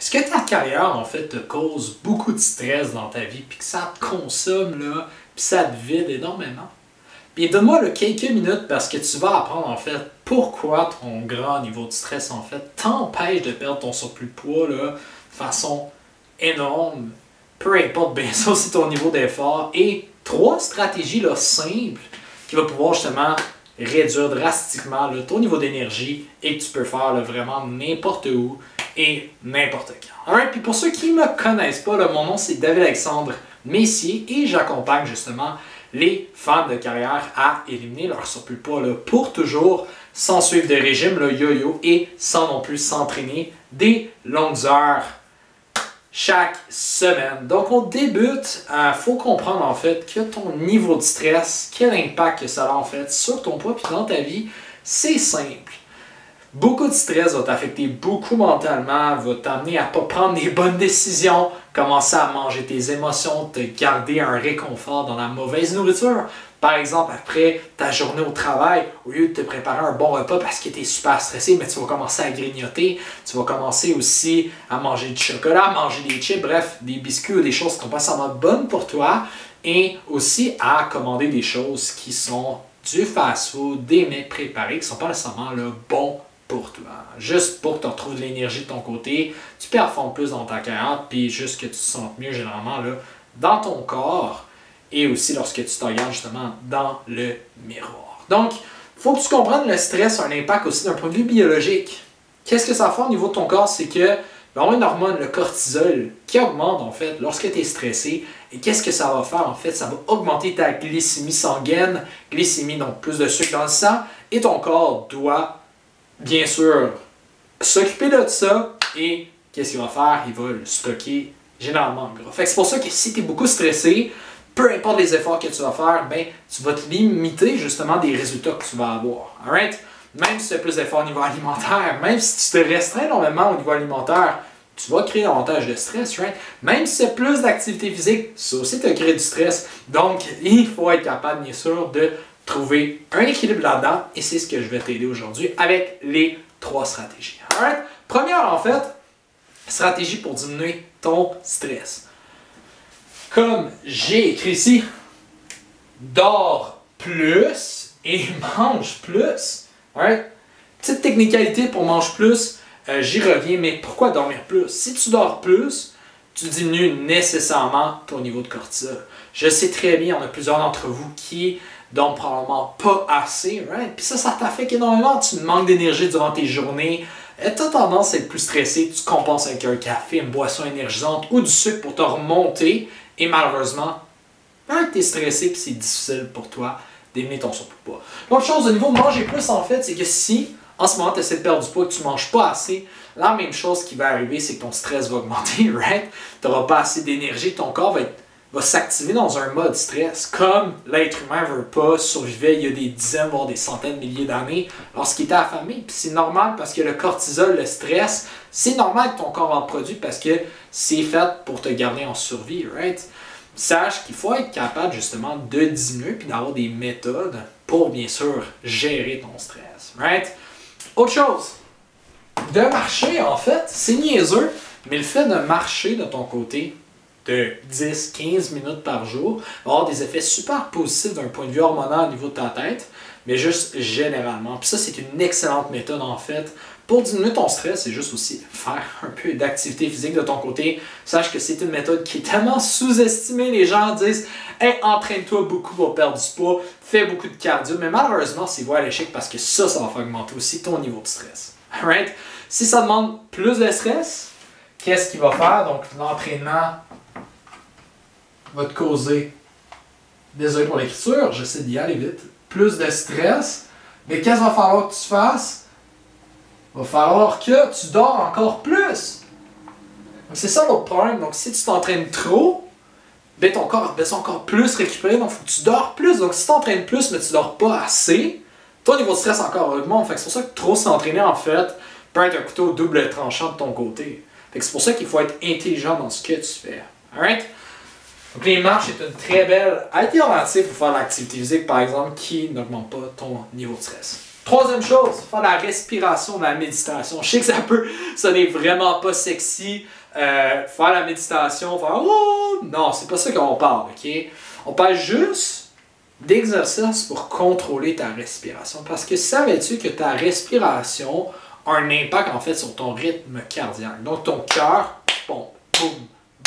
Est-ce que ta carrière, en fait, te cause beaucoup de stress dans ta vie, puis que ça te consomme, là, puis ça te vide énormément? Puis donne-moi là, quelques minutes parce que tu vas apprendre, en fait, pourquoi ton grand niveau de stress, en fait, t'empêche de perdre ton surplus de poids, là, de façon énorme. Peu importe, bien sûr, c'est ton niveau d'effort. Et trois stratégies, là, simples, qui vont pouvoir, justement, réduire drastiquement là, ton niveau d'énergie et que tu peux faire là, vraiment n'importe où et n'importe quand. Alright, puis pour ceux qui ne me connaissent pas, là, mon nom c'est David-Alexandre Messier et j'accompagne justement les femmes de carrière à éliminer leur surplus de poids là, pour toujours, sans suivre de régime là, yo-yo et sans non plus s'entraîner des longues heures chaque semaine. Donc on débute, faut comprendre en fait que ton niveau de stress, quel impact que ça a en fait sur ton poids puis dans ta vie, c'est simple. Beaucoup de stress va t'affecter beaucoup mentalement, va t'amener à ne pas prendre des bonnes décisions, commencer à manger tes émotions, te garder un réconfort dans la mauvaise nourriture. Par exemple, après ta journée au travail, au lieu de te préparer un bon repas parce que tu es super stressé, mais tu vas commencer à grignoter, tu vas commencer aussi à manger du chocolat, à manger des chips, bref, des biscuits ou des choses qui ne sont pas nécessairement bonnes pour toi, et aussi à commander des choses qui sont du fast-food, des mets préparés qui ne sont pas nécessairement là, bons pour toi. Juste pour que tu retrouves de l'énergie de ton côté, tu performes plus dans ta carrière, puis juste que tu te sentes mieux généralement là, dans ton corps et aussi lorsque tu te regardes justement dans le miroir. Donc, il faut que tu comprennes le stress a un impact aussi d'un point de vue biologique. Qu'est-ce que ça fait au niveau de ton corps? C'est que il va y avoir une hormone, le cortisol, qui augmente en fait lorsque tu es stressé. Et qu'est-ce que ça va faire en fait? Ça va augmenter ta glycémie sanguine, glycémie donc plus de sucre dans le sang, et ton corps doit bien sûr s'occuper de ça et qu'est-ce qu'il va faire? Il va le stocker généralement en gras. Fait que c'est pour ça que si tu es beaucoup stressé, peu importe les efforts que tu vas faire, ben, tu vas te limiter justement des résultats que tu vas avoir. Alright? Même si tu fais plus d'efforts au niveau alimentaire, même si tu te restreins énormément au niveau alimentaire, tu vas créer davantage de stress, right? Même si tu fais plus d'activité physique, ça aussi te crée du stress. Donc, il faut être capable, bien sûr, de trouver un équilibre là-dedans et c'est ce que je vais t'aider aujourd'hui avec les trois stratégies. Alright? Première, en fait, stratégie pour diminuer ton stress. Comme j'ai écrit ici, dors plus et mange plus. Alright? Petite technicalité pour mange plus, j'y reviens, mais pourquoi dormir plus? Si tu dors plus, tu diminues nécessairement ton niveau de cortisol. Je sais très bien, il y en a plusieurs d'entre vous qui dorment probablement pas assez, right? Puis ça t'affecte énormément. Tu manques d'énergie durant tes journées. Tu as tendance à être plus stressé. Tu compenses avec un café, une boisson énergisante ou du sucre pour te remonter. Et malheureusement, tu es stressé et c'est difficile pour toi d'éliminer ton surplus de poids. L'autre chose au niveau de manger plus, en fait, c'est que si en ce moment tu essaies de perdre du poids et que tu ne manges pas assez, la même chose qui va arriver, c'est que ton stress va augmenter, right? Tu n'auras pas assez d'énergie, ton corps va s'activer dans un mode stress, comme l'être humain ne veut pas survivre il y a des dizaines, voire des centaines de milliers d'années lorsqu'il était affamé. Puis c'est normal parce que le cortisol, le stress, c'est normal que ton corps en produise parce que c'est fait pour te garder en survie, right? Sache qu'il faut être capable justement de diminuer puis d'avoir des méthodes pour bien sûr gérer ton stress, right? Autre chose, de marcher en fait, c'est niaiseux, mais le fait de marcher de ton côté de 10-15 minutes par jour va avoir des effets super positifs d'un point de vue hormonal au niveau de ta tête, mais juste généralement. Puis ça, c'est une excellente méthode en fait. Pour diminuer ton stress, c'est juste aussi faire un peu d'activité physique de ton côté. Sache que c'est une méthode qui est tellement sous-estimée. Les gens disent « Hey, entraîne-toi beaucoup pour perdre du poids, fais beaucoup de cardio. » Mais malheureusement, c'est voie à l'échec parce que ça va faire augmenter aussi ton niveau de stress. Alright? Si ça demande plus de stress, qu'est-ce qu'il va faire? Donc, l'entraînement va te causer, désolé pour l'écriture, j'essaie d'y aller vite, plus de stress. Mais qu'est-ce qu'il va falloir que tu fasses? Il va falloir que tu dors encore plus. Donc c'est ça l'autre problème. Donc si tu t'entraînes trop, ben ton corps a besoin encore plus récupérer. Donc il faut que tu dors plus. Donc si tu t'entraînes plus mais tu dors pas assez, ton niveau de stress encore augmente. Fait que c'est pour ça que trop s'entraîner en fait peut être un couteau double tranchant de ton côté. Fait que c'est pour ça qu'il faut être intelligent dans ce que tu fais. Alright? Donc les marches est une très belle alternative pour faire l'activité physique par exemple qui n'augmente pas ton niveau de stress. Troisième chose, faire la respiration dans la méditation. Je sais que ça peut sonner vraiment pas sexy, faire la méditation, faire oh! Non, c'est pas ça qu'on parle, ok? On parle juste d'exercices pour contrôler ta respiration. Parce que savais-tu que ta respiration a un impact en fait sur ton rythme cardiaque? Donc ton cœur pompe, boum,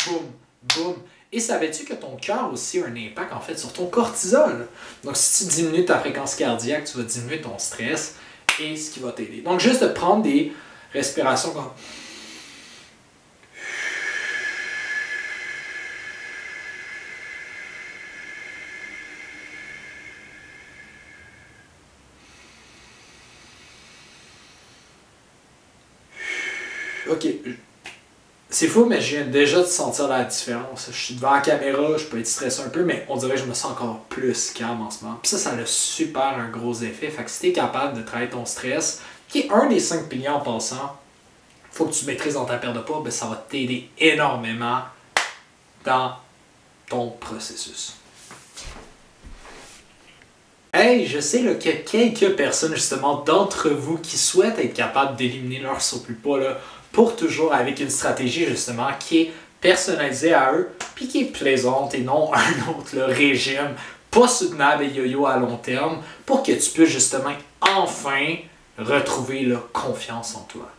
boum, boum. Et savais-tu que ton cœur aussi a un impact en fait sur ton cortisol? Donc si tu diminues ta fréquence cardiaque, tu vas diminuer ton stress et ce qui va t'aider. Donc juste de prendre des respirations comme... Ok, c'est fou, mais je viens déjà de sentir la différence. Je suis devant la caméra, je peux être stressé un peu, mais on dirait que je me sens encore plus calme en ce moment. Puis ça a super un gros effet. Fait que si tu es capable de travailler ton stress, qui est un des 5 piliers en passant, faut que tu maîtrises dans ta perte de poids, ben ça va t'aider énormément dans ton processus. Hey, je sais là, qu'il y a quelques personnes justement d'entre vous qui souhaitent être capables d'éliminer leur surplus de poids là, pour toujours avec une stratégie justement qui est personnalisée à eux puis qui est plaisante et non un autre là, régime pas soutenable et yo-yo à long terme pour que tu puisses justement enfin retrouver la confiance en toi.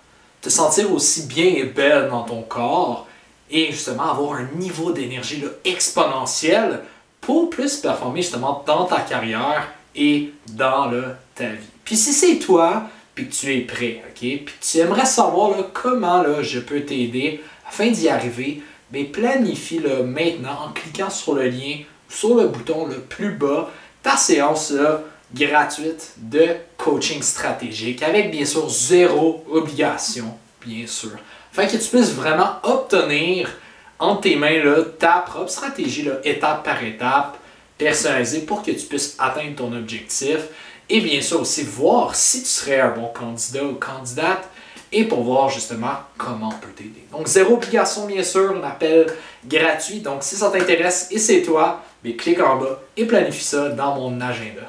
Te sentir aussi bien et belle dans ton corps et justement avoir un niveau d'énergie exponentiel pour plus performer justement dans ta carrière et dans ta vie. Puis si c'est toi, puis que tu es prêt, ok, puis que tu aimerais savoir comment je peux t'aider afin d'y arriver, bien, planifie maintenant en cliquant sur le lien, sur le bouton plus bas, ta séance gratuite de coaching stratégique avec bien sûr zéro obligation, bien sûr. Afin que tu puisses vraiment obtenir entre tes mains ta propre stratégie étape par étape, personnalisée pour que tu puisses atteindre ton objectif et bien sûr aussi voir si tu serais un bon candidat ou candidate et pour voir justement comment on peut t'aider. Donc zéro obligation bien sûr, un appel gratuit. Donc si ça t'intéresse et c'est toi, mais clique en bas et planifie ça dans mon agenda.